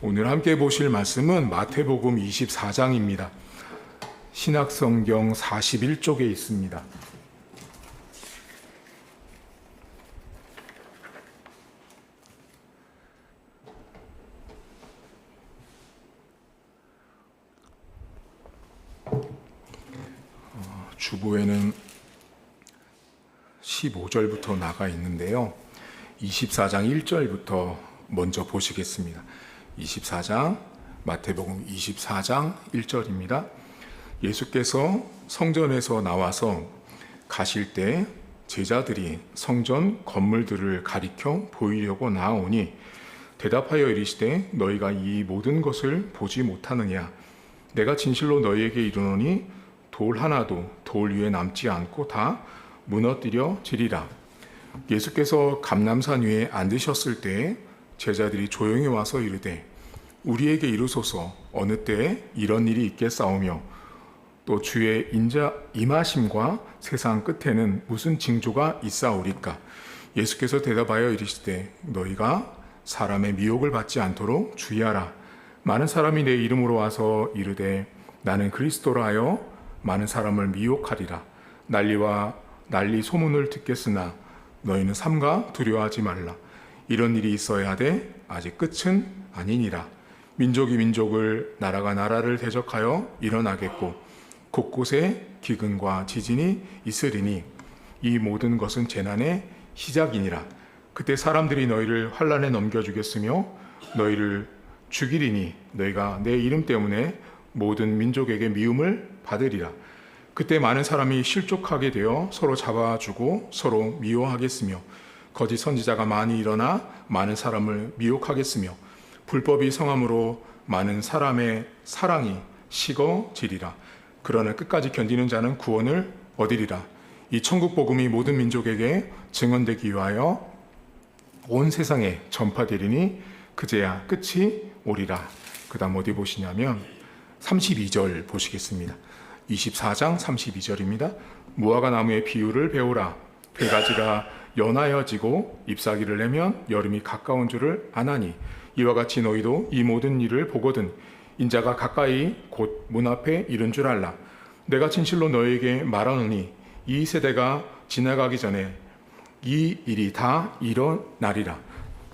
오늘 함께 보실 말씀은 마태복음 24장입니다. 신약성경 41쪽에 있습니다. 주보에는 15절부터 나가 있는데요. 24장 1절부터 먼저 보시겠습니다. 24장, 마태복음 24장 1절입니다. 예수께서 성전에서 나와서 가실 때 제자들이 성전 건물들을 가리켜 보이려고 나아오니 대답하여 이르시되 너희가 이 모든 것을 보지 못하느냐? 내가 진실로 너희에게 이르노니 돌 하나도 돌 위에 남지 않고 다 무너뜨려 지리라. 예수께서 감람산 위에 앉으셨을 때 제자들이 조용히 와서 이르되 우리에게 이르소서 어느 때에 이런 일이 있겠사오며 또 주의 임하심과 세상 끝에는 무슨 징조가 있사오리까? 예수께서 대답하여 이르시되 너희가 사람의 미혹을 받지 않도록 주의하라. 많은 사람이 내 이름으로 와서 이르되 나는 그리스도라 하여 많은 사람을 미혹하리라. 난리 소문을 듣겠으나 너희는 삼가 두려워하지 말라. 이런 일이 있어야 하되 아직 끝은 아니니라. 민족이 민족을 나라가 나라를 대적하여 일어나겠고 곳곳에 기근과 지진이 있으리니 이 모든 것은 재난의 시작이니라. 그때 사람들이 너희를 환난에 넘겨주겠으며 너희를 죽이리니 너희가 내 이름 때문에 모든 민족에게 미움을 받으리라. 그때 많은 사람이 실족하게 되어 서로 잡아주고 서로 미워하겠으며 거짓 선지자가 많이 일어나 많은 사람을 미혹하겠으며 불법이 성함으로 많은 사람의 사랑이 식어지리라. 그러나 끝까지 견디는 자는 구원을 얻으리라. 이 천국 복음이 모든 민족에게 증언되기 위하여 온 세상에 전파되리니 그제야 끝이 오리라. 그 다음 어디 보시냐면 32절 보시겠습니다. 24장 32절입니다. 무화과 나무의 비유를 배우라. 배가지가 연하여지고 잎사귀를 내면 여름이 가까운 줄을 아나니 이와 같이 너희도 이 모든 일을 보거든 인자가 가까이 곧 문 앞에 이른 줄 알라. 내가 진실로 너희에게 말하노니 이 세대가 지나가기 전에 이 일이 다 일어나리라.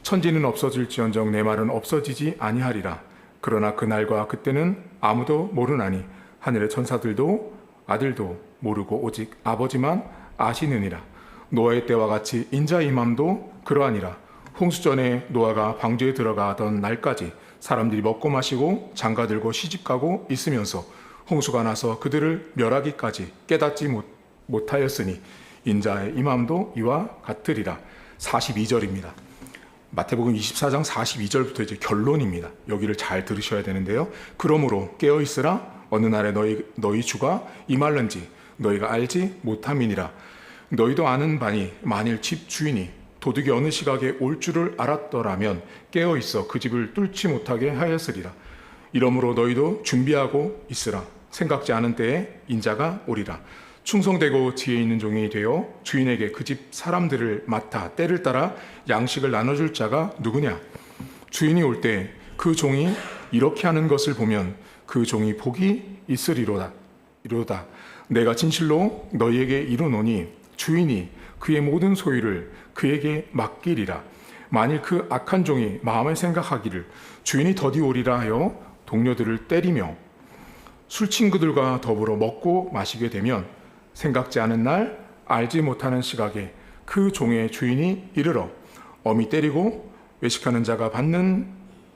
천지는 없어질지언정 내 말은 없어지지 아니하리라. 그러나 그날과 그때는 아무도 모르나니 하늘의 천사들도 아들도 모르고 오직 아버지만 아시느니라. 노아의 때와 같이 인자의 임함도 그러하니라. 홍수전에 노아가 방주에 들어가던 날까지 사람들이 먹고 마시고 장가들고 시집가고 있으면서 홍수가 나서 그들을 멸하기까지 깨닫지 못하였으니 인자의 임함도 이와 같으리라. 42절입니다. 마태복음 24장 42절부터 이제 결론입니다. 여기를 잘 들으셔야 되는데요. 그러므로 깨어있으라. 어느 날에 너희 주가 임할는지 너희가 알지 못함이니라. 너희도 아는 바니 만일 집 주인이 도둑이 어느 시각에 올 줄을 알았더라면 깨어있어 그 집을 뚫지 못하게 하였으리라. 이러므로 너희도 준비하고 있으라. 생각지 않은 때에 인자가 오리라. 충성되고 지혜 있는 종이 되어 주인에게 그 집 사람들을 맡아 때를 따라 양식을 나눠줄 자가 누구냐? 주인이 올 때 그 종이 이렇게 하는 것을 보면 그 종이 복이 있으리로다. 내가 진실로 너희에게 이르노니 주인이 그의 모든 소유를 그에게 맡기리라. 만일 그 악한 종이 마음에 생각하기를 주인이 더디 오리라 하여 동료들을 때리며 술 친구들과 더불어 먹고 마시게 되면 생각지 않은 날 알지 못하는 시각에 그 종의 주인이 이르러 엄히 때리고 외식하는 자가 받는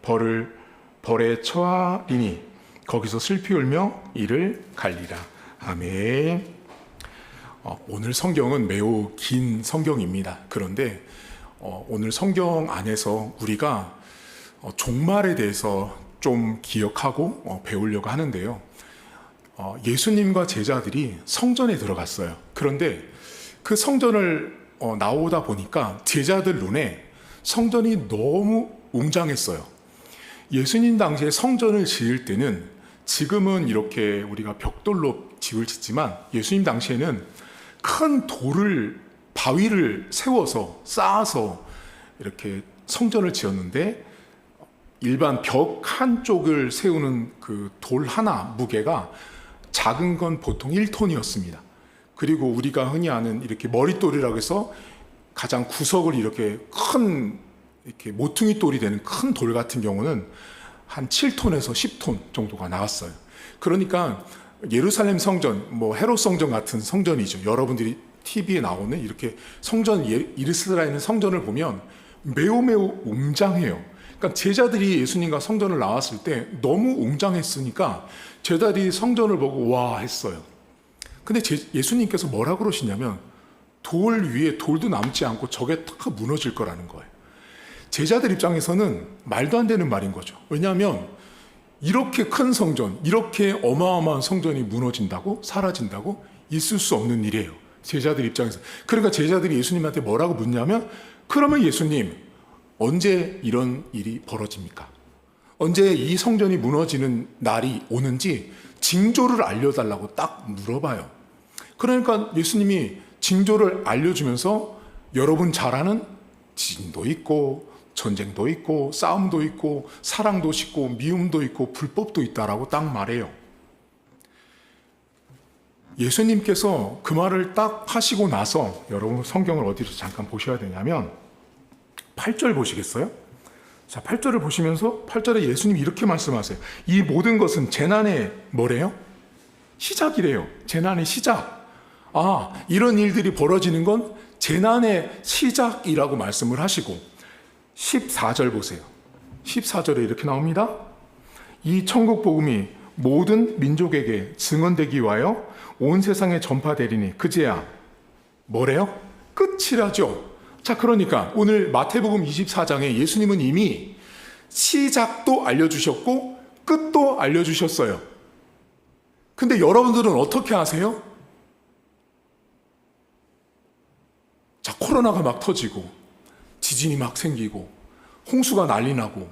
벌에 처하리니 거기서 슬피 울며 이를 갈리라. 아멘. 오늘 성경은 매우 긴 성경입니다. 그런데 오늘 성경 안에서 우리가 종말에 대해서 좀 기억하고 배우려고 하는데요. 예수님과 제자들이 성전에 들어갔어요. 그런데 그 성전을 나오다 보니까 제자들 눈에 성전이 너무 웅장했어요. 예수님 당시에 성전을 지을 때는 지금은 이렇게 우리가 벽돌로 집을 짓지만 예수님 당시에는 큰 바위를 세워서 쌓아서 이렇게 성전을 지었는데 일반 벽 한쪽을 세우는 그 돌 하나 무게가 작은 건 보통 1톤이었습니다. 그리고 우리가 흔히 아는 이렇게 머릿돌이라고 해서 가장 구석을 이렇게 큰 이렇게 모퉁이 돌이 되는 큰 돌 같은 경우는 한 7톤에서 10톤 정도가 나왔어요. 그러니까 예루살렘 성전, 뭐 헤롯 성전 같은 성전이죠. 여러분들이 TV에 나오는 이렇게 성전, 이스라엘 성전을 보면 매우 웅장해요. 그러니까 제자들이 예수님과 성전을 나왔을 때 너무 웅장했으니까 제자들이 성전을 보고 와 했어요. 근데 예수님께서 뭐라 그러시냐면 돌 위에 돌도 남지 않고 저게 다 무너질 거라는 거예요. 제자들 입장에서는 말도 안 되는 말인 거죠. 왜냐하면 이렇게 큰 성전, 이렇게 어마어마한 성전이 무너진다고? 사라진다고? 있을 수 없는 일이에요. 제자들 입장에서. 그러니까 제자들이 예수님한테 뭐라고 묻냐면, 그러면 예수님, 언제 이런 일이 벌어집니까? 언제 이 성전이 무너지는 날이 오는지 징조를 알려달라고 딱 물어봐요. 그러니까 예수님이 징조를 알려주면서 여러분 잘 아는 지진도 있고 전쟁도 있고 싸움도 있고 사랑도 있고 미움도 있고 불법도 있다라고 딱 말해요. 예수님께서 그 말을 딱 하시고 나서 여러분 성경을 어디서 잠깐 보셔야 되냐면 8절 보시겠어요? 자, 8절을 보시면서 8절에 예수님이 이렇게 말씀하세요. 이 모든 것은 재난의 뭐래요? 시작이래요. 재난의 시작. 아, 이런 일들이 벌어지는 건 재난의 시작이라고 말씀을 하시고 14절 보세요. 14절에 이렇게 나옵니다. 이 천국 복음이 모든 민족에게 증언되기 위하여 온 세상에 전파되리니 그제야 뭐래요? 끝이라죠. 자, 그러니까 오늘 마태복음 24장에 예수님은 이미 시작도 알려주셨고 끝도 알려주셨어요. 근데 여러분들은 어떻게 하세요? 자, 코로나가 막 터지고 지진이 막 생기고 홍수가 난리 나고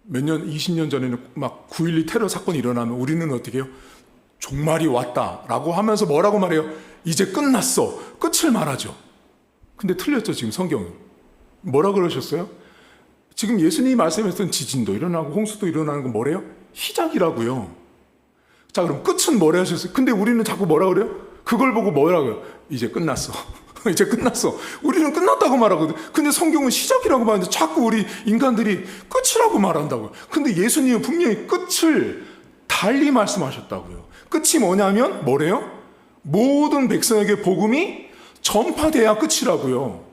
몇 년, 20년 전에는 막 9.12 테러 사건이 일어나면 우리는 어떻게 해요? 종말이 왔다라고 하면서 뭐라고 말해요? 이제 끝났어. 끝을 말하죠. 근데 틀렸죠, 지금 성경은. 뭐라 그러셨어요? 지금 예수님이 말씀하셨던 지진도 일어나고 홍수도 일어나는 건 뭐래요? 시작이라고요. 자, 그럼 끝은 뭐라 하셨어요? 근데 우리는 자꾸 뭐라 그래요? 그걸 보고 뭐라고요? 이제 끝났어. 이제 끝났어. 우리는 끝났다고 말하거든. 근데 성경은 시작이라고 말하는데 자꾸 우리 인간들이 끝이라고 말한다고요. 근데 예수님은 분명히 끝을 달리 말씀하셨다고요. 끝이 뭐냐면 뭐래요? 모든 백성에게 복음이 전파돼야 끝이라고요.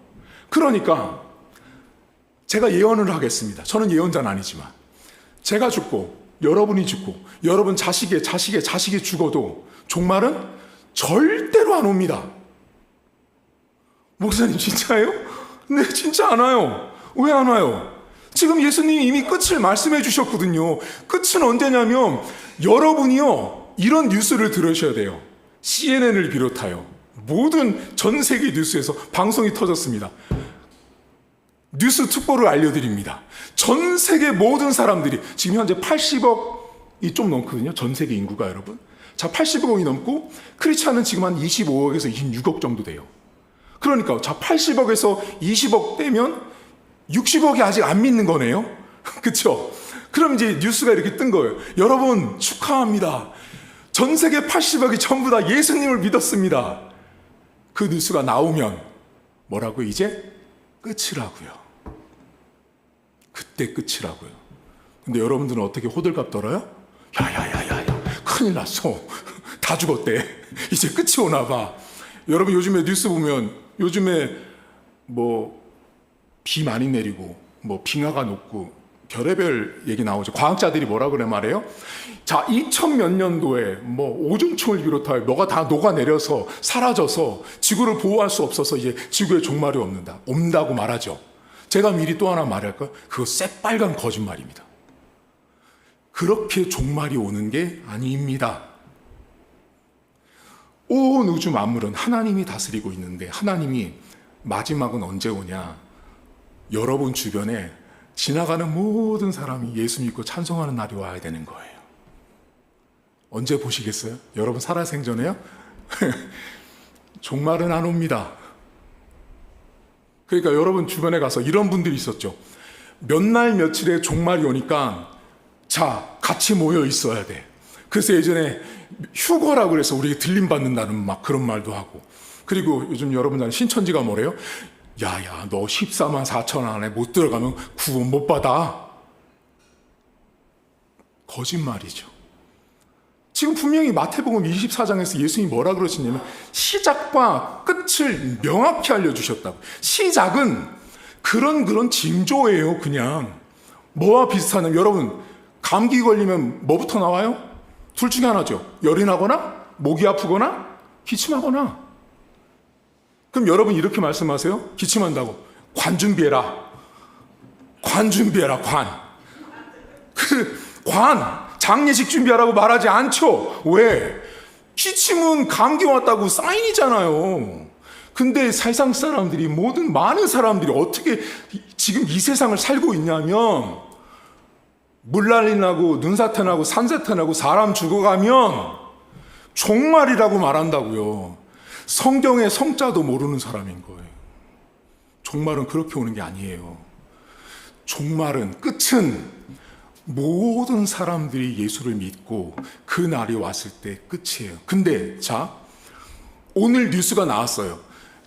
그러니까 제가 예언을 하겠습니다. 저는 예언자는 아니지만 제가 죽고 여러분이 죽고 여러분 자식의 자식이 죽어도 종말은 절대로 안 옵니다. 목사님 진짜예요? 네, 진짜 안 와요. 왜 안 와요? 지금 예수님이 이미 끝을 말씀해 주셨거든요. 끝은 언제냐면 여러분이요, 이런 뉴스를 들으셔야 돼요. CNN을 비롯하여 모든 전 세계 뉴스에서 방송이 터졌습니다. 뉴스 특보를 알려드립니다. 전 세계 모든 사람들이 지금 현재 80억이 좀 넘거든요. 전 세계 인구가 여러분. 자, 80억이 넘고 크리스찬은 지금 한 25억에서 26억 정도 돼요. 그러니까 자, 80억에서 20억 되면 60억이 아직 안 믿는 거네요. 그렇죠? 그럼 이제 뉴스가 이렇게 뜬 거예요. 여러분 축하합니다. 전 세계 80억이 전부 다 예수님을 믿었습니다. 그 뉴스가 나오면 뭐라고? 이제 끝이라고요. 그때 끝이라고요. 근데 여러분들은 어떻게 호들갑 떨어요? 야야야야야, 큰일 났어. 다 죽었대. 이제 끝이 오나 봐. 여러분 요즘에 뉴스 보면 요즘에 뭐 비 많이 내리고 뭐 빙하가 녹고 별의별 얘기 나오죠. 과학자들이 뭐라 그래 말해요? 자, 2000몇 년도에 뭐 오존층을 비롯하여 뭐가 다 녹아내려서 사라져서 지구를 보호할 수 없어서 이제 지구의 종말이 온다고 말하죠. 제가 미리 또 하나 말할까요? 그거 새빨간 거짓말입니다. 그렇게 종말이 오는 게 아닙니다. 온 우주 만물은 하나님이 다스리고 있는데 하나님이 마지막은 언제 오냐? 여러분 주변에 지나가는 모든 사람이 예수 믿고 찬송하는 날이 와야 되는 거예요. 언제 보시겠어요? 여러분 살아생전에요? 종말은 안 옵니다. 그러니까 여러분 주변에 가서 이런 분들이 있었죠. 몇 날 며칠에 종말이 오니까 자, 같이 모여 있어야 돼. 그래서 예전에 휴거라고 그래서 우리가 들림받는다는 막 그런 말도 하고. 그리고 요즘 여러분 아는 신천지가 뭐래요? 야야, 너 14만 4천 안에 못 들어가면 구원 못 받아. 거짓말이죠. 지금 분명히 마태복음 24장에서 예수님이 뭐라 그러시냐면 시작과 끝을 명확히 알려주셨다고. 시작은 그런 징조예요. 그냥 뭐와 비슷하냐면 여러분 감기 걸리면 뭐부터 나와요? 둘 중에 하나죠. 열이 나거나 목이 아프거나 기침하거나. 그럼 여러분 이렇게 말씀하세요. 기침한다고 관 준비해라. 관 준비해라. 관 장례식 준비하라고 말하지 않죠. 왜? 기침은 감기 왔다고 사인이잖아요. 근데 세상 사람들이 많은 사람들이 어떻게 지금 이 세상을 살고 있냐면 물난리 나고 눈사태 나고 산사태 나고 사람 죽어가면 종말이라고 말한다고요. 성경의 성자도 모르는 사람인 거예요. 종말은 그렇게 오는 게 아니에요. 종말은 끝은 모든 사람들이 예수를 믿고 그 날이 왔을 때 끝이에요. 근데 자, 오늘 뉴스가 나왔어요.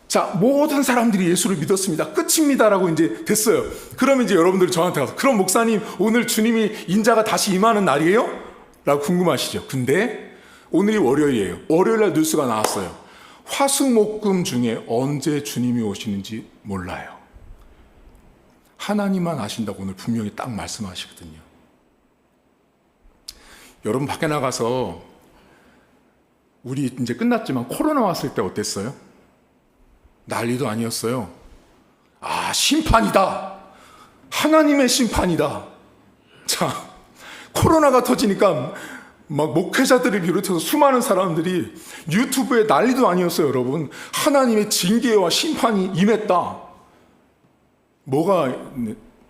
자, 모든 사람들이 예수를 믿었습니다. 끝입니다라고 이제 됐어요. 그러면 이제 여러분들이 저한테 가서 그럼 목사님 오늘 주님이 인자가 다시 임하는 날이에요? 라고 궁금하시죠. 근데 오늘이 월요일이에요. 월요일 날 뉴스가 나왔어요. 화수목금 중에 언제 주님이 오시는지 몰라요. 하나님만 아신다고 오늘 분명히 딱 말씀하시거든요. 여러분 밖에 나가서 우리 이제 끝났지만 코로나 왔을 때 어땠어요? 난리도 아니었어요. 아, 심판이다. 하나님의 심판이다. 자, 코로나가 터지니까 막 목회자들을 비롯해서 수많은 사람들이 유튜브에 난리도 아니었어요, 여러분. 하나님의 징계와 심판이 임했다. 뭐가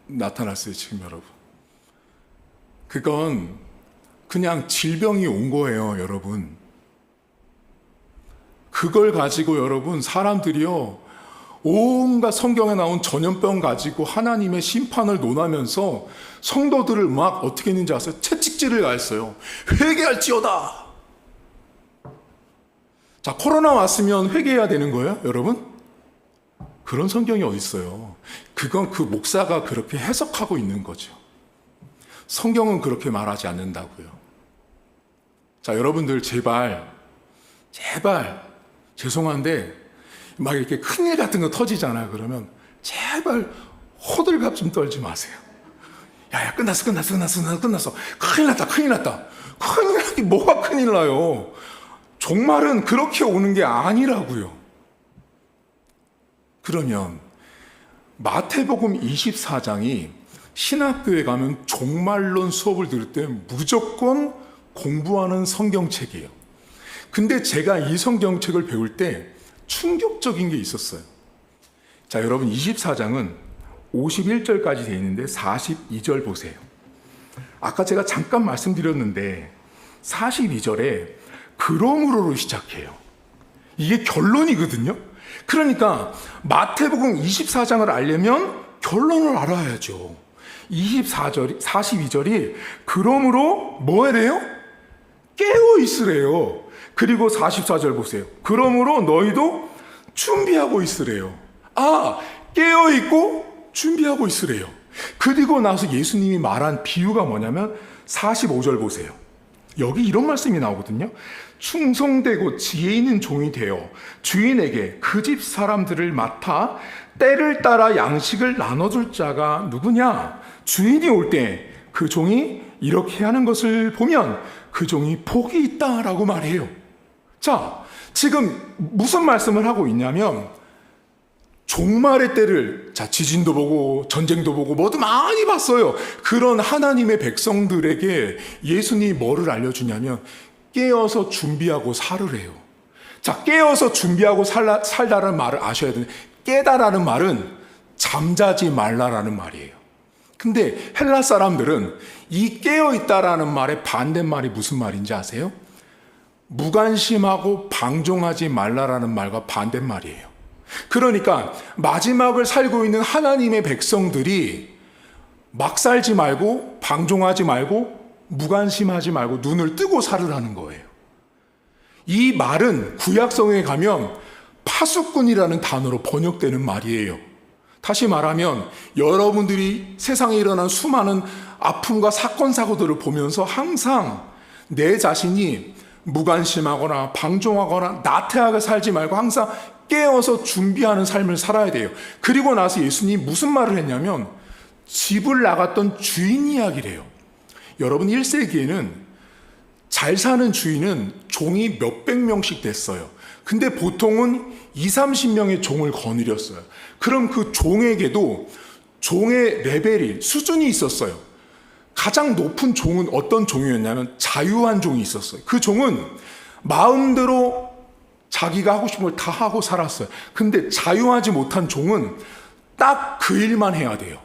나타났어요, 지금 여러분? 그건 그냥 질병이 온 거예요, 여러분. 그걸 가지고 여러분 사람들이요 온갖 성경에 나온 전염병 가지고 하나님의 심판을 논하면서 성도들을 막 어떻게 했는지 아세요? 채찍질을 가했어요. 회개할지어다. 자, 코로나 왔으면 회개해야 되는 거예요, 여러분? 그런 성경이 어디 있어요? 그건 그 목사가 그렇게 해석하고 있는 거죠. 성경은 그렇게 말하지 않는다고요. 자, 여러분들 제발 죄송한데 막 이렇게 큰일 같은 거 터지잖아요. 그러면 제발 호들갑 좀 떨지 마세요. 야야, 끝났어. 큰일 났다. 큰일 나기 뭐가 큰일 나요. 종말은 그렇게 오는 게 아니라고요. 그러면 마태복음 24장이 신학교에 가면 종말론 수업을 들을 때 무조건 공부하는 성경책이에요. 근데 제가 이 성경책을 배울 때 충격적인 게 있었어요. 자, 여러분 24장은 51절까지 되어 있는데 42절 보세요. 아까 제가 잠깐 말씀드렸는데 42절에 그러므로로 시작해요. 이게 결론이거든요. 그러니까 마태복음 24장을 알려면 결론을 알아야죠. 42절이 그러므로 뭐 해래요? 깨어 있으래요. 그리고 44절 보세요. 그러므로 너희도 준비하고 있으래요. 아, 깨어 있고 준비하고 있으래요. 그리고 나서 예수님이 말한 비유가 뭐냐면 45절 보세요. 여기 이런 말씀이 나오거든요. 충성되고 지혜 있는 종이 되어 주인에게 그 집 사람들을 맡아 때를 따라 양식을 나눠줄 자가 누구냐? 주인이 올 때 그 종이 이렇게 하는 것을 보면 그 종이 복이 있다라고 말해요. 자, 지금 무슨 말씀을 하고 있냐면 종말의 때를, 자, 지진도 보고 전쟁도 보고 뭐도 많이 봤어요. 그런 하나님의 백성들에게 예수님이 뭐를 알려주냐면 깨어서 준비하고 살으래요. 자, 깨어서 준비하고 살다라는 말을 아셔야 되는데, 깨다라는 말은 잠자지 말라라는 말이에요. 근데 헬라 사람들은 이 깨어있다라는 말의 반대말이 무슨 말인지 아세요? 무관심하고 방종하지 말라라는 말과 반대말이에요. 그러니까 마지막을 살고 있는 하나님의 백성들이 막 살지 말고 방종하지 말고 무관심하지 말고 눈을 뜨고 살으라는 거예요. 이 말은 구약성에 가면 파수꾼이라는 단어로 번역되는 말이에요. 다시 말하면 여러분들이 세상에 일어난 수많은 아픔과 사건 사고들을 보면서 항상 내 자신이 무관심하거나 방종하거나 나태하게 살지 말고 항상 깨어서 준비하는 삶을 살아야 돼요. 그리고 나서 예수님이 무슨 말을 했냐면 집을 나갔던 주인 이야기래요. 여러분 1세기에는 잘 사는 주인은 종이 몇백 명씩 됐어요. 근데 보통은 20-30명의 종을 거느렸어요. 그럼 그 종에게도 종의 레벨이 수준이 있었어요. 가장 높은 종은 어떤 종이었냐면 자유한 종이 있었어요. 그 종은 마음대로 자기가 하고 싶은 걸 다 하고 살았어요. 근데 자유하지 못한 종은 딱 그 일만 해야 돼요.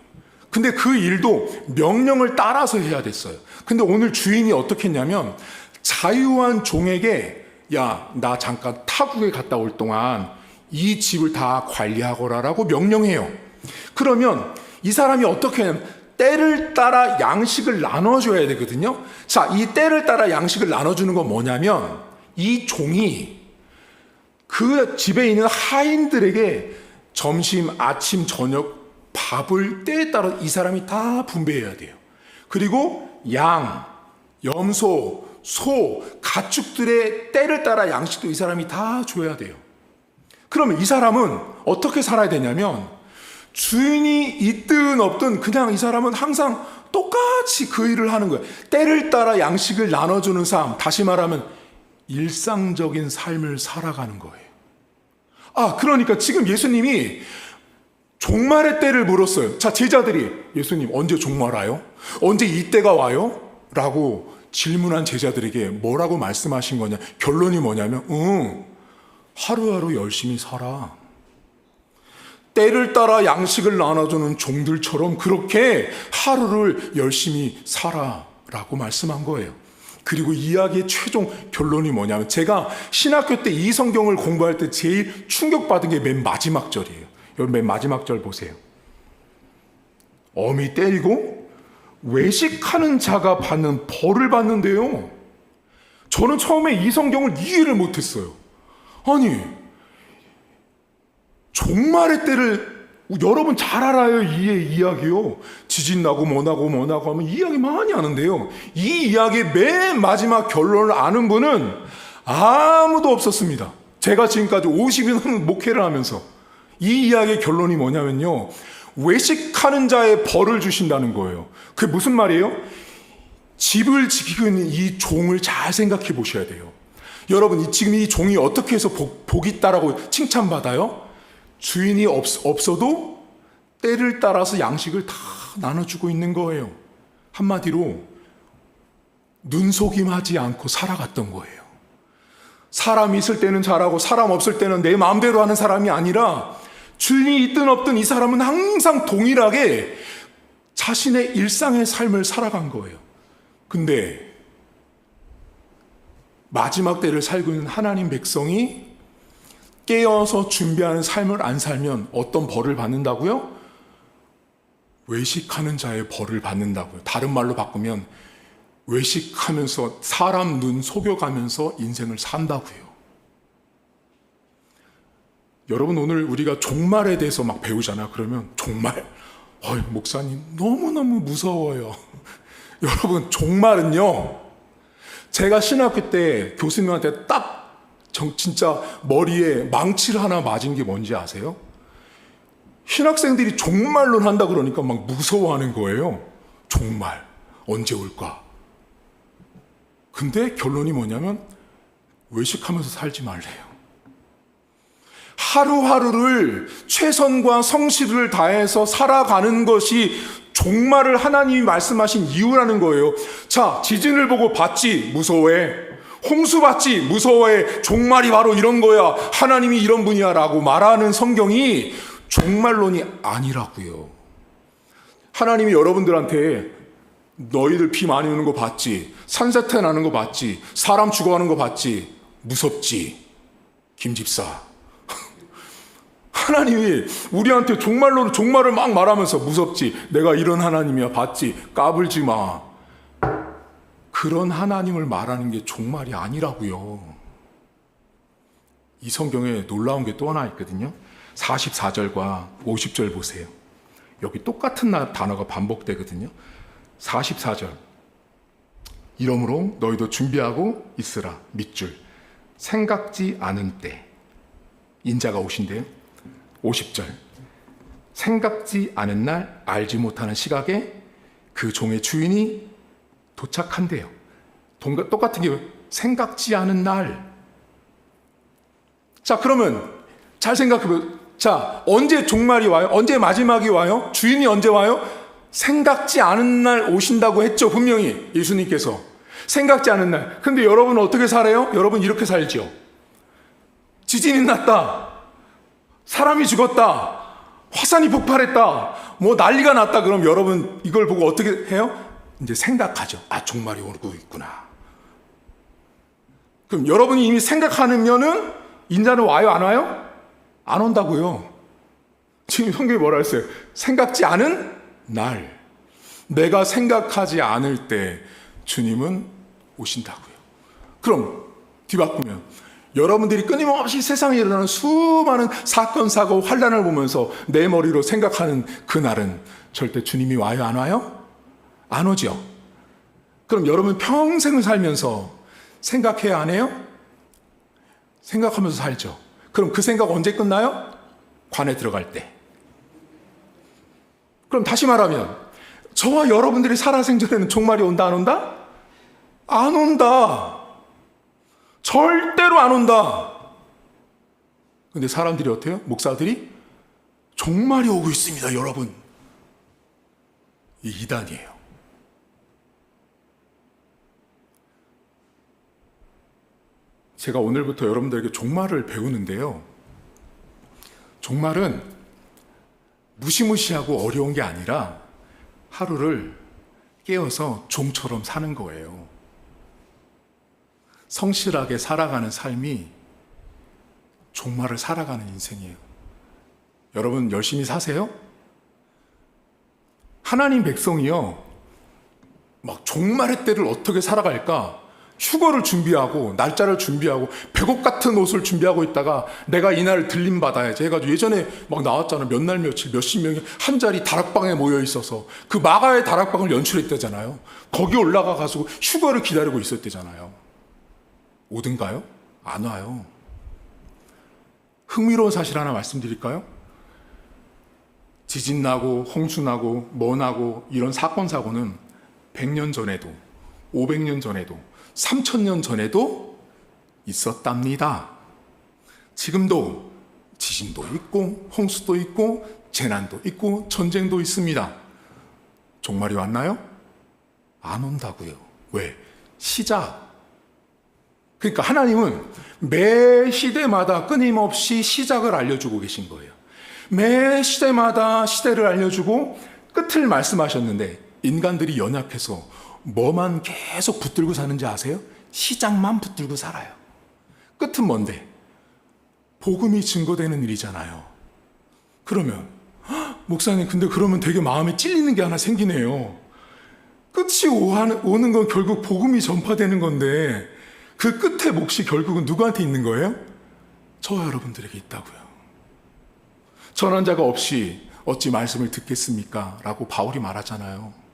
근데 그 일도 명령을 따라서 해야 됐어요. 근데 오늘 주인이 어떻게 했냐면 자유한 종에게 야, 나 잠깐 타국에 갔다 올 동안 이 집을 다 관리하거라라고 명령해요. 그러면 이 사람이 어떻게 하냐면 때를 따라 양식을 나눠줘야 되거든요. 자, 이 때를 따라 양식을 나눠주는 건 뭐냐면 이 종이 그 집에 있는 하인들에게 점심, 아침, 저녁 밥을 때에 따라 이 사람이 다 분배해야 돼요. 그리고 양, 염소, 소, 가축들의 때를 따라 양식도 이 사람이 다 줘야 돼요. 그러면 이 사람은 어떻게 살아야 되냐면 주인이 있든 없든 그냥 이 사람은 항상 똑같이 그 일을 하는 거예요. 때를 따라 양식을 나눠주는 삶, 다시 말하면 일상적인 삶을 살아가는 거예요. 그러니까 지금 예수님이 종말의 때를 물었어요. 자, 제자들이 예수님 언제 종말 와요? 언제 이 때가 와요? 라고 질문한 제자들에게 뭐라고 말씀하신 거냐? 결론이 뭐냐면 하루하루 열심히 살아. 때를 따라 양식을 나눠주는 종들처럼 그렇게 하루를 열심히 살아라고 말씀한 거예요. 그리고 이야기의 최종 결론이 뭐냐면 제가 신학교 때 이 성경을 공부할 때 제일 충격받은 게 맨 마지막 절이에요. 여러분 맨 마지막 절 보세요. 어미 때리고 외식하는 자가 받는 벌을 받는데요. 저는 처음에 이 성경을 이해를 못했어요. 아니 종말의 때를 여러분 잘 알아요. 이 이야기요. 지진 나고 뭐 나고 하면 이야기 많이 하는데요. 이 이야기의 맨 마지막 결론을 아는 분은 아무도 없었습니다. 제가 지금까지 50여 년 목회를 하면서 이 이야기의 결론이 뭐냐면요. 외식하는 자의 벌을 주신다는 거예요. 그게 무슨 말이에요? 집을 지키는 이 종을 잘 생각해 보셔야 돼요. 여러분 지금 이 종이 어떻게 해서 복 있다라고 칭찬받아요? 주인이 없어도 때를 따라서 양식을 다 나눠주고 있는 거예요. 한마디로 눈속임하지 않고 살아갔던 거예요. 사람 있을 때는 잘하고 사람 없을 때는 내 마음대로 하는 사람이 아니라 주인이 있든 없든 이 사람은 항상 동일하게 자신의 일상의 삶을 살아간 거예요. 근데 마지막 때를 살고 있는 하나님 백성이 깨어서 준비하는 삶을 안 살면 어떤 벌을 받는다고요? 외식하는 자의 벌을 받는다고요. 다른 말로 바꾸면 외식하면서 사람 눈 속여가면서 인생을 산다고요. 여러분 오늘 우리가 종말에 대해서 막 배우잖아요. 그러면 종말? 목사님 너무너무 무서워요. 여러분 종말은요. 제가 신학교 때 교수님한테 딱 진짜 머리에 망치를 하나 맞은 게 뭔지 아세요? 신학생들이 종말론 한다 그러니까 막 무서워하는 거예요. 종말 언제 올까? 근데 결론이 뭐냐면 외식하면서 살지 말래요. 하루하루를 최선과 성실을 다해서 살아가는 것이 종말을 하나님이 말씀하신 이유라는 거예요. 자, 지진을 보고 봤지? 무서워해. 홍수 봤지? 무서워해. 종말이 바로 이런 거야. 하나님이 이런 분이야 라고 말하는 성경이 종말론이 아니라고요. 하나님이 여러분들한테 너희들 피 많이 나는 거 봤지? 산사태 나는 거 봤지? 사람 죽어가는 거 봤지? 무섭지? 김집사 하나님이 우리한테 종말을 막 말하면서 무섭지, 내가 이런 하나님이야, 봤지, 까불지 마. 그런 하나님을 말하는 게 종말이 아니라고요. 이 성경에 놀라운 게 또 하나 있거든요. 44절과 50절 보세요. 여기 똑같은 단어가 반복되거든요. 44절. 이러므로 너희도 준비하고 있으라. 밑줄. 생각지 않은 때 인자가 오신대요. 50절. 생각지 않은 날, 알지 못하는 시각에 그 종의 주인이 도착한대요. 똑같은 게 생각지 않은 날. 자, 그러면 잘 생각해보세요. 자, 언제 종말이 와요? 언제 마지막이 와요? 주인이 언제 와요? 생각지 않은 날 오신다고 했죠, 분명히 예수님께서. 생각지 않은 날. 근데 여러분은 어떻게 살아요? 여러분 이렇게 살죠. 지진이 났다, 사람이 죽었다, 화산이 폭발했다, 뭐 난리가 났다. 그럼 여러분 이걸 보고 어떻게 해요? 이제 생각하죠. 아, 종말이 오고 있구나. 그럼 여러분이 이미 생각하면은 인자는 와요, 안 와요? 안 온다고요. 지금 성경이 뭐라 했어요? 생각지 않은 날. 내가 생각하지 않을 때 주님은 오신다고요. 그럼 뒤바꾸면 여러분들이 끊임없이 세상에 일어나는 수많은 사건, 사고, 환난을 보면서 내 머리로 생각하는 그날은 절대 주님이 와요, 안 와요? 안 오죠. 그럼 여러분 평생을 살면서 생각해야 안 해요? 생각하면서 살죠. 그럼 그 생각 언제 끝나요? 관에 들어갈 때. 그럼 다시 말하면 저와 여러분들이 살아생전에는 종말이 온다, 안 온다? 안 온다. 절대로 안 온다. 근데 사람들이 어때요? 목사들이 종말이 오고 있습니다, 여러분. 이 이단이에요. 제가 오늘부터 여러분들에게 종말을 배우는데요. 종말은 무시무시하고 어려운 게 아니라 하루를 깨어서 종처럼 사는 거예요. 성실하게 살아가는 삶이 종말을 살아가는 인생이에요. 여러분 열심히 사세요? 하나님 백성이요, 막 종말의 때를 어떻게 살아갈까? 휴거를 준비하고 날짜를 준비하고 백옥 같은 옷을 준비하고 있다가 내가 이날 들림 받아야지 해가지고, 예전에 막 나왔잖아요. 몇 날 며칠 몇십 명이 한 자리 다락방에 모여 있어서 그 마가의 다락방을 연출했대잖아요. 거기 올라가 가지고 휴거를 기다리고 있었대잖아요. 오든가요? 안 와요. 흥미로운 사실 하나 말씀드릴까요? 지진 나고 홍수 나고 뭐 나고 이런 사건 사고는 100년 전에도 500년 전에도 3000년 전에도 있었답니다. 지금도 지진도 있고 홍수도 있고 재난도 있고 전쟁도 있습니다. 종말이 왔나요? 안 온다고요. 왜? 시작. 그러니까 하나님은 매 시대마다 끊임없이 시작을 알려주고 계신 거예요. 매 시대마다 시대를 알려주고 끝을 말씀하셨는데 인간들이 연약해서 뭐만 계속 붙들고 사는지 아세요? 시작만 붙들고 살아요. 끝은 뭔데? 복음이 증거되는 일이잖아요. 그러면 목사님, 근데 그러면 되게 마음에 찔리는 게 하나 생기네요. 끝이 오는 건 결국 복음이 전파되는 건데 그 끝의 몫이 결국은 누구한테 있는 거예요? 저와 여러분들에게 있다고요. 전한 자가 없이 어찌 말씀을 듣겠습니까? 라고 바울이 말하잖아요.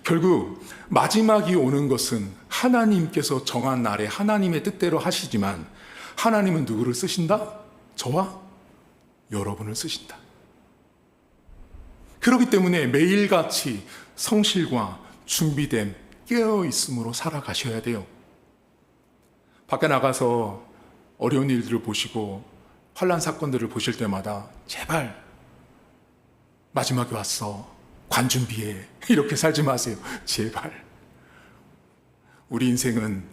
결국 마지막이 오는 것은 하나님께서 정한 날에 하나님의 뜻대로 하시지만 하나님은 누구를 쓰신다? 저와 여러분을 쓰신다. 그렇기 때문에 매일같이 성실과 준비됨, 깨어있음으로 살아가셔야 돼요. 밖에 나가서 어려운 일들을 보시고 환난 사건들을 보실 때마다 제발 마지막이 왔어, 관 준비해, 이렇게 살지 마세요. 제발. 우리 인생은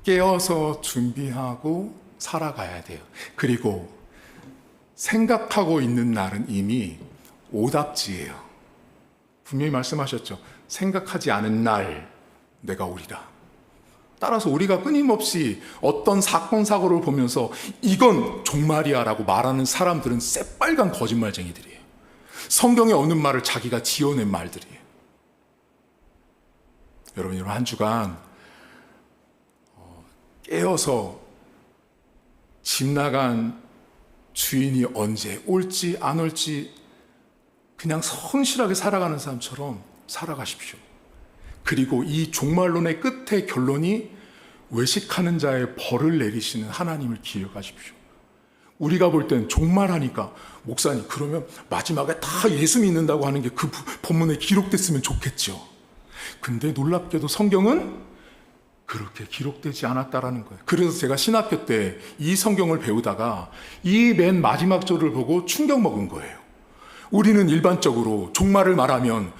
깨어서 준비하고 살아가야 돼요. 그리고 생각하고 있는 날은 이미 오답지예요. 분명히 말씀하셨죠. 생각하지 않은 날 내가 오리라. 따라서 우리가 끊임없이 어떤 사건, 사고를 보면서 이건 종말이야 라고 말하는 사람들은 새빨간 거짓말쟁이들이에요. 성경에 없는 말을 자기가 지어낸 말들이에요. 여러분, 한 주간 깨어서 집 나간 주인이 언제 올지 안 올지 그냥 성실하게 살아가는 사람처럼 살아가십시오. 그리고 이 종말론의 끝의 결론이 외식하는 자의 벌을 내리시는 하나님을 기억하십시오. 우리가 볼 땐 종말하니까 목사님 그러면 마지막에 다 예수 믿는다고 하는 게 그 본문에 기록됐으면 좋겠죠. 근데 놀랍게도 성경은 그렇게 기록되지 않았다라는 거예요. 그래서 제가 신학교 때 이 성경을 배우다가 이 맨 마지막 절을 보고 충격 먹은 거예요. 우리는 일반적으로 종말을 말하면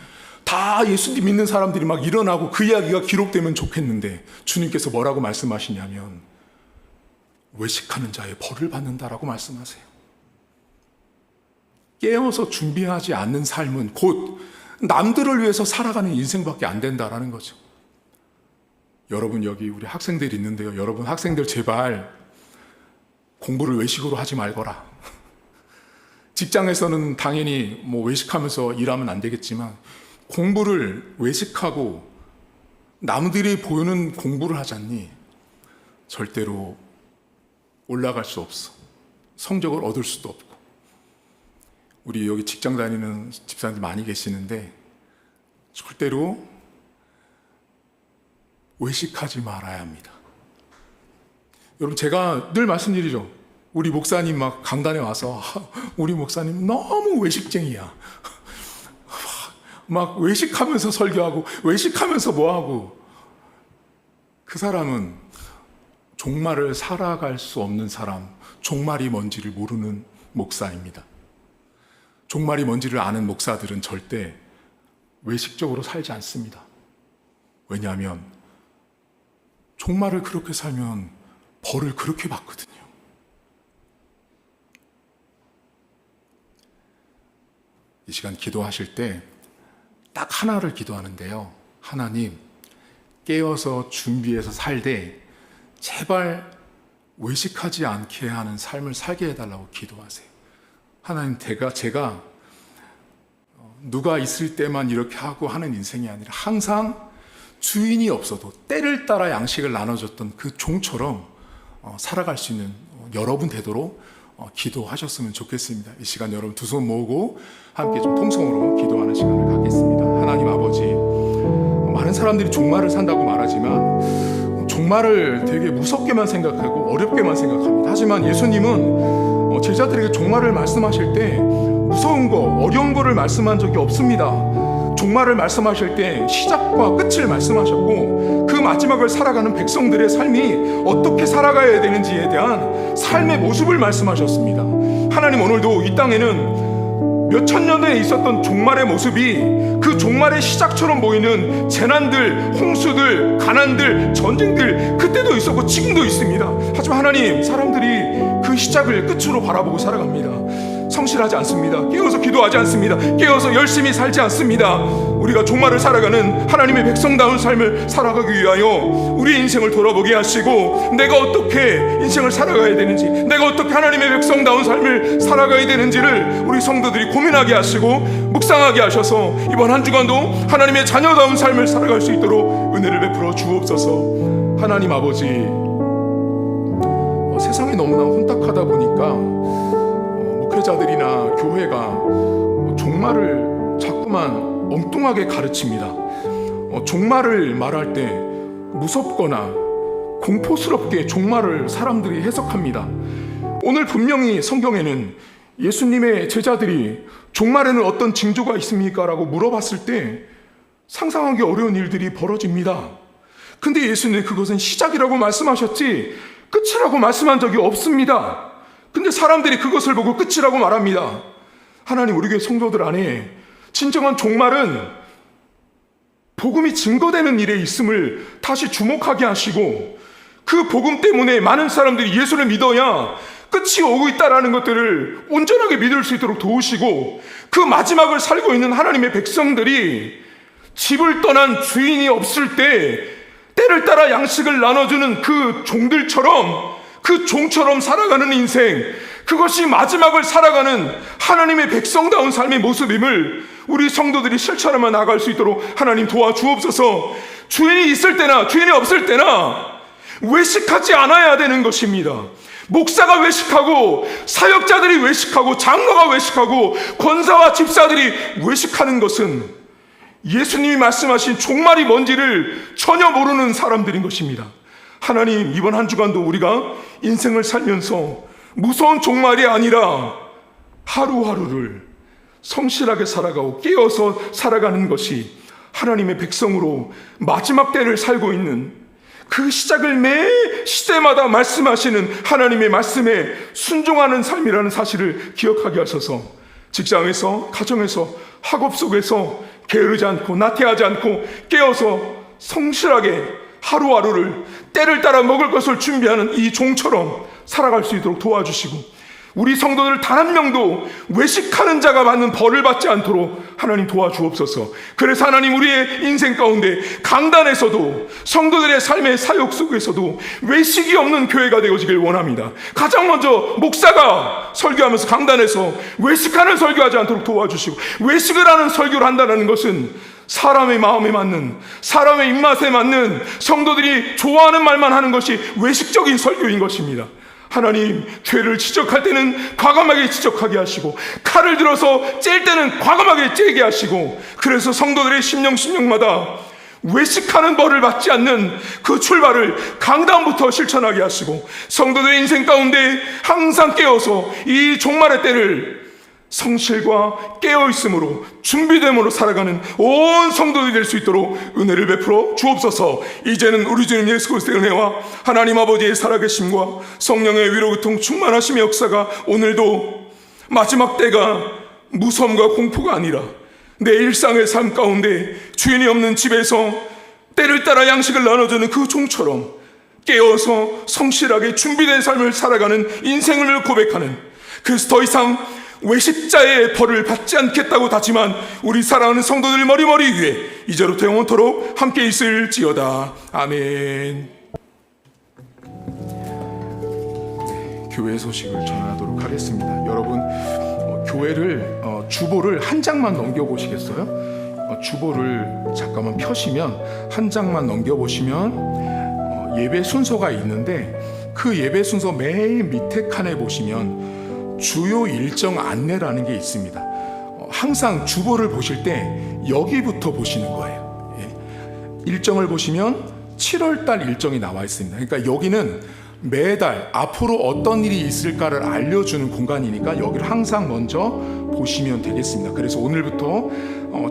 다 예수님 믿는 사람들이 막 일어나고 그 이야기가 기록되면 좋겠는데 주님께서 뭐라고 말씀하시냐면 외식하는 자의 벌을 받는다라고 말씀하세요. 깨어서 준비하지 않는 삶은 곧 남들을 위해서 살아가는 인생밖에 안 된다라는 거죠. 여러분, 여기 우리 학생들이 있는데요. 여러분 학생들 제발 공부를 외식으로 하지 말거라. 직장에서는 당연히 뭐 외식하면서 일하면 안 되겠지만 공부를 외식하고 남들이 보는 공부를 하잖니 절대로 올라갈 수 없어. 성적을 얻을 수도 없고. 우리 여기 직장 다니는 집사님들 많이 계시는데 절대로 외식하지 말아야 합니다. 여러분, 제가 늘 말씀드리죠. 우리 목사님 막 강단에 와서 우리 목사님 너무 외식쟁이야. 막 외식하면서 설교하고 외식하면서 뭐하고. 그 사람은 종말을 살아갈 수 없는 사람, 종말이 뭔지를 모르는 목사입니다. 종말이 뭔지를 아는 목사들은 절대 외식적으로 살지 않습니다. 왜냐하면 종말을 그렇게 살면 벌을 그렇게 받거든요. 이 시간 기도하실 때 딱 하나를 기도하는데요. 하나님, 깨어서 준비해서 살되 제발 외식하지 않게 하는 삶을 살게 해달라고 기도하세요. 하나님, 제가 누가 있을 때만 이렇게 하고 하는 인생이 아니라 항상 주인이 없어도 때를 따라 양식을 나눠줬던 그 종처럼 살아갈 수 있는 여러분 되도록 기도하셨으면 좋겠습니다. 이 시간 여러분 두 손 모으고 함께 좀 통성으로 기도하는 시간을 갖겠습니다. 하나님 아버지, 많은 사람들이 종말을 산다고 말하지만 종말을 되게 무섭게만 생각하고 어렵게만 생각합니다. 하지만 예수님은 제자들에게 종말을 말씀하실 때 무서운 거, 어려운 거를 말씀한 적이 없습니다. 종말을 말씀하실 때 시작과 끝을 말씀하셨고 그 마지막을 살아가는 백성들의 삶이 어떻게 살아가야 되는지에 대한 삶의 모습을 말씀하셨습니다. 하나님, 오늘도 이 땅에는 몇 천 년 전에 있었던 종말의 모습이 그 종말의 시작처럼 보이는 재난들, 홍수들, 가난들, 전쟁들 그때도 있었고 지금도 있습니다. 하지만 하나님, 사람들이 그 시작을 끝으로 바라보고 살아갑니다. 성실하지 않습니다. 깨어서 기도하지 않습니다. 깨어서 열심히 살지 않습니다. 우리가 종말을 살아가는 하나님의 백성다운 삶을 살아가기 위하여 우리 인생을 돌아보게 하시고 내가 어떻게 인생을 살아가야 되는지, 내가 어떻게 하나님의 백성다운 삶을 살아가야 되는지를 우리 성도들이 고민하게 하시고 묵상하게 하셔서 이번 한 주간도 하나님의 자녀다운 삶을 살아갈 수 있도록 은혜를 베풀어 주옵소서. 하나님 아버지, 세상이 너무나 혼탁하다 보니까 목회자들이나 교회가 종말을 자꾸만 엉뚱하게 가르칩니다. 종말을 말할 때 무섭거나 공포스럽게 종말을 사람들이 해석합니다. 오늘 분명히 성경에는 예수님의 제자들이 종말에는 어떤 징조가 있습니까? 라고 물어봤을 때 상상하기 어려운 일들이 벌어집니다. 근데 예수님은 그것은 시작이라고 말씀하셨지 끝이라고 말씀한 적이 없습니다. 근데 사람들이 그것을 보고 끝이라고 말합니다. 하나님, 우리 교회 성도들 안에 진정한 종말은 복음이 증거되는 일에 있음을 다시 주목하게 하시고 그 복음 때문에 많은 사람들이 예수를 믿어야 끝이 오고 있다는 것들을 온전하게 믿을 수 있도록 도우시고 그 마지막을 살고 있는 하나님의 백성들이 집을 떠난 주인이 없을 때 때를 따라 양식을 나눠주는 그 종들처럼, 그 종처럼 살아가는 인생, 그것이 마지막을 살아가는 하나님의 백성다운 삶의 모습임을 우리 성도들이 실천하며 나갈 수 있도록 하나님 도와주옵소서. 주인이 있을 때나 주인이 없을 때나 외식하지 않아야 되는 것입니다. 목사가 외식하고 사역자들이 외식하고 장로가 외식하고 권사와 집사들이 외식하는 것은 예수님이 말씀하신 종말이 뭔지를 전혀 모르는 사람들인 것입니다. 하나님, 이번 한 주간도 우리가 인생을 살면서 무서운 종말이 아니라 하루하루를 성실하게 살아가고 깨어서 살아가는 것이 하나님의 백성으로 마지막 때를 살고 있는, 그 시작을 매 시대마다 말씀하시는 하나님의 말씀에 순종하는 삶이라는 사실을 기억하게 하셔서 직장에서, 가정에서, 학업 속에서 게으르지 않고 나태하지 않고 깨어서 성실하게 하루하루를 때를 따라 먹을 것을 준비하는 이 종처럼 살아갈 수 있도록 도와주시고, 우리 성도들 단 한 명도 외식하는 자가 받는 벌을 받지 않도록 하나님 도와주옵소서. 그래서 하나님, 우리의 인생 가운데 강단에서도 성도들의 삶의 사역 속에서도 외식이 없는 교회가 되어지길 원합니다. 가장 먼저 목사가 설교하면서 강단에서 외식하는 설교하지 않도록 도와주시고, 외식을 하는 설교를 한다는 것은 사람의 마음에 맞는, 사람의 입맛에 맞는, 성도들이 좋아하는 말만 하는 것이 외식적인 설교인 것입니다. 하나님, 죄를 지적할 때는 과감하게 지적하게 하시고, 칼을 들어서 찔 때는 과감하게 째게 하시고, 그래서 성도들의 심령마다 외식하는 벌을 받지 않는 그 출발을 강단부터 실천하게 하시고, 성도들의 인생 가운데 항상 깨어서 이 종말의 때를 성실과 깨어있음으로 준비됨으로 살아가는 온 성도들이 될 수 있도록 은혜를 베풀어 주옵소서. 이제는 우리 주님 예수 그리스도의 은혜와 하나님 아버지의 살아계심과 성령의 위로교통 충만하심의 역사가 오늘도 마지막 때가 무서움과 공포가 아니라 내 일상의 삶 가운데 주인이 없는 집에서 때를 따라 양식을 나눠주는 그 종처럼 깨어서 성실하게 준비된 삶을 살아가는 인생을 고백하는, 그래서 더 이상 외식자의 벌을 받지 않겠다고 다짐한 우리 사랑하는 성도들 머리머리 위에 이제로부터 영원토록 함께 있을지어다. 아멘. 교회 소식을 전하도록 하겠습니다. 여러분, 교회를 주보를 한 장만 넘겨보시겠어요? 주보를 잠깐만 펴시면 한 장만 넘겨보시면 예배 순서가 있는데, 그 예배 순서 맨 밑에 칸에 보시면 주요 일정 안내라는 게 있습니다. 항상 주보를 보실 때 여기부터 보시는 거예요. 일정을 보시면 7월달 일정이 나와 있습니다. 그러니까 여기는 매달 앞으로 어떤 일이 있을까를 알려주는 공간이니까 여기를 항상 먼저 보시면 되겠습니다. 그래서 오늘부터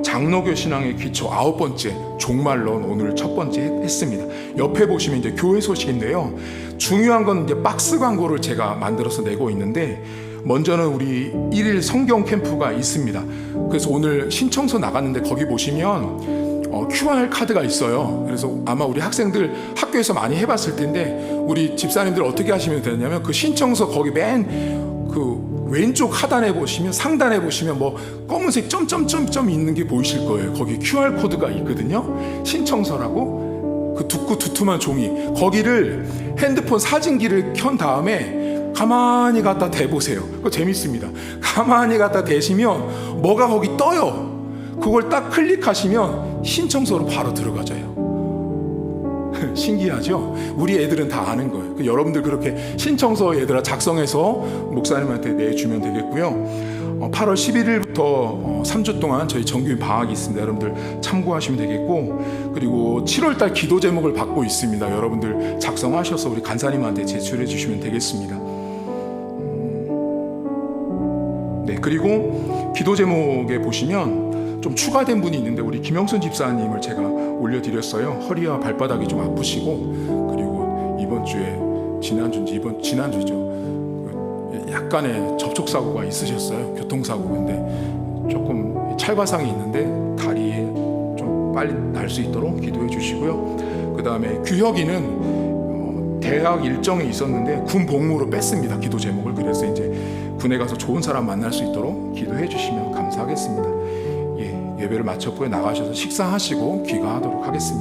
장로교 신앙의 기초 9번째 종말론 오늘 첫 번째 했습니다. 옆에 보시면 이제 교회 소식인데요. 중요한 건 이제 박스 광고를 제가 만들어서 내고 있는데, 먼저는 우리 1일 성경 캠프가 있습니다. 그래서 오늘 신청서 나갔는데 거기 보시면 QR 카드가 있어요. 그래서 아마 우리 학생들 학교에서 많이 해봤을 텐데, 우리 집사님들 어떻게 하시면 되냐면 그 신청서 거기 맨 그 왼쪽 하단에 보시면, 상단에 보시면 뭐 검은색 점점점점 있는 게 보이실 거예요. 거기 QR 코드가 있거든요. 신청서라고, 그 두툼한 종이, 거기를 핸드폰 사진기를 켠 다음에 가만히 갖다 대보세요. 그거 재밌습니다. 가만히 갖다 대시면 뭐가 거기 떠요. 그걸 딱 클릭하시면 신청서로 바로 들어가져요. 신기하죠? 우리 애들은 다 아는 거예요. 여러분들 그렇게 신청서 얘들아 작성해서 목사님한테 내주면 되겠고요. 8월 11일부터 3주 동안 저희 정규인 방학이 있습니다. 여러분들 참고하시면 되겠고, 그리고 7월달 기도 제목을 받고 있습니다. 여러분들 작성하셔서 우리 간사님한테 제출해 주시면 되겠습니다. 네, 그리고 기도 제목에 보시면 좀 추가된 분이 있는데, 우리 김영순 집사님을 제가 올려드렸어요. 허리와 발바닥이 좀 아프시고, 그리고 이번 주에 지난주죠. 약간의 접촉사고가 있으셨어요. 교통사고. 근데 조금 찰과상이 있는데 다리에 좀 빨리 날 수 있도록 기도해 주시고요. 그 다음에 규혁이는 대학 일정이 있었는데 군 복무로 뺐습니다. 기도 제목을. 그래서 이제 군에 가서 좋은 사람 만날 수 있도록 기도해 주시면 감사하겠습니다. 예배를 마쳤고요. 나가셔서 식사하시고 귀가하도록 하겠습니다.